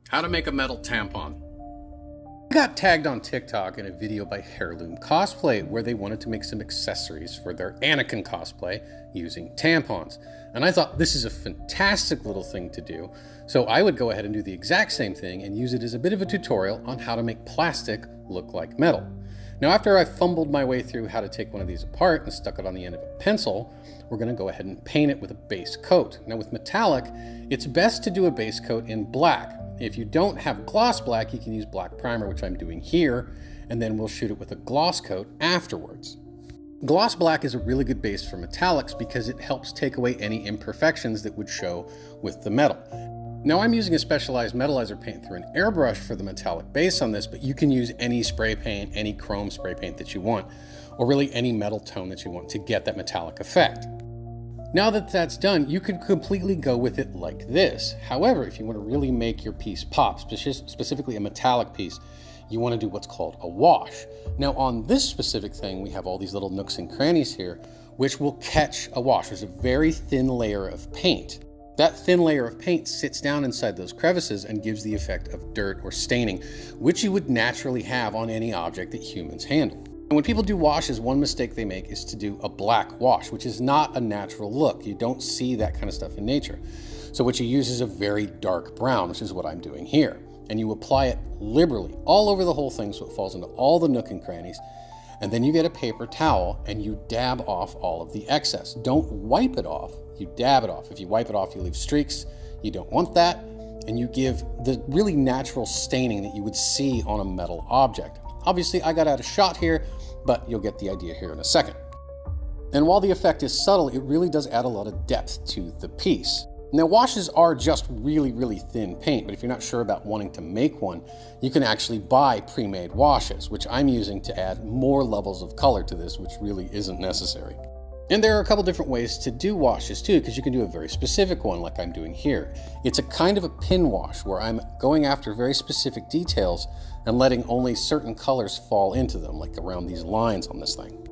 How to make a metal tampon. I got tagged on TikTok in a video by Heirloom Cosplay where they wanted to make some accessories for their Anakin cosplay using tampons. And I thought this is a fantastic little thing to do. So I would go ahead and do the exact same thing and use it as a bit of a tutorial on how to make plastic look like metal. Now, after I fumbled my way through how to take one of these apart and stuck it on the end of a pencil, we're going to go ahead and paint it with a base coat. Now with metallic, it's best to do a base coat in black. If you don't have gloss black, you can use black primer, which I'm doing here, and then we'll shoot it with a gloss coat afterwards. Gloss black is a really good base for metallics because it helps take away any imperfections that would show with the metal. Now I'm using a specialized metallizer paint through an airbrush for the metallic base on this, but you can use any spray paint, any chrome spray paint that you want, or really any metal tone that you want to get that metallic effect. Now that that's done, you can completely go with it like this. However, if you want to really make your piece pop, specifically a metallic piece, you want to do what's called a wash. Now on this specific thing, we have all these little nooks and crannies here, which will catch a wash. There's a very thin layer of paint. That thin layer of paint sits down inside those crevices and gives the effect of dirt or staining, which you would naturally have on any object that humans handle. And when people do washes, one mistake they make is to do a black wash, which is not a natural look. You don't see that kind of stuff in nature. So what you use is a very dark brown, which is what I'm doing here. And you apply it liberally all over the whole thing so it falls into all the nook and crannies. And then you get a paper towel and you dab off all of the excess. Don't wipe it off, you dab it off. If you wipe it off, you leave streaks. You don't want that. And you give the really natural staining that you would see on a metal object. Obviously, I got out of shot here, but you'll get the idea here in a second. And while the effect is subtle, it really does add a lot of depth to the piece. Now, washes are just really, really thin paint, but if you're not sure about wanting to make one, you can actually buy pre-made washes, which I'm using to add more levels of color to this, which really isn't necessary. And there are a couple different ways to do washes too, because you can do a very specific one like I'm doing here. It's a kind of a pin wash where I'm going after very specific details and letting only certain colors fall into them, like around these lines on this thing.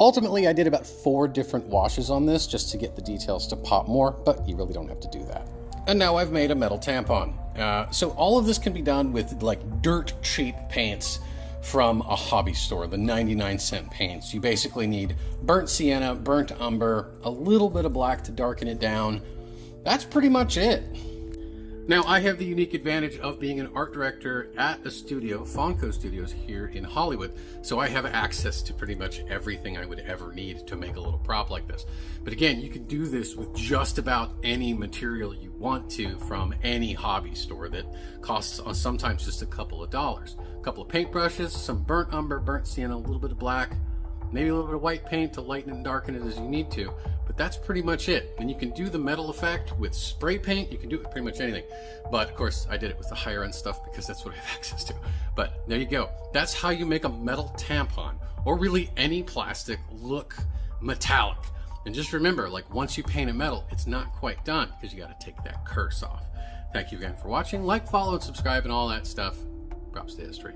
Ultimately, I did about 4 different washes on this just to get the details to pop more, but you really don't have to do that. And now I've made a metal tampon. So all of this can be done with like dirt cheap paints from a hobby store, the 99-cent paints. You basically need burnt sienna, burnt umber, a little bit of black to darken it down. That's pretty much it. Now, I have the unique advantage of being an art director at a studio, Fonco Studios here in Hollywood, so I have access to pretty much everything I would ever need to make a little prop like this. But again, you can do this with just about any material you want to from any hobby store that costs sometimes just a couple of dollars. A couple of paintbrushes, some burnt umber, burnt sienna, a little bit of black, maybe a little bit of white paint to lighten and darken it as you need to, but that's pretty much it. And you can do the metal effect with spray paint, you can do it with pretty much anything. But of course, I did it with the higher end stuff because that's what I have access to. But there you go. That's how you make a metal tampon, or really any plastic look metallic. And just remember, like once you paint it metal, it's not quite done because you got to take that curse off. Thank you again for watching. Like, follow, and subscribe and all that stuff. Props to history.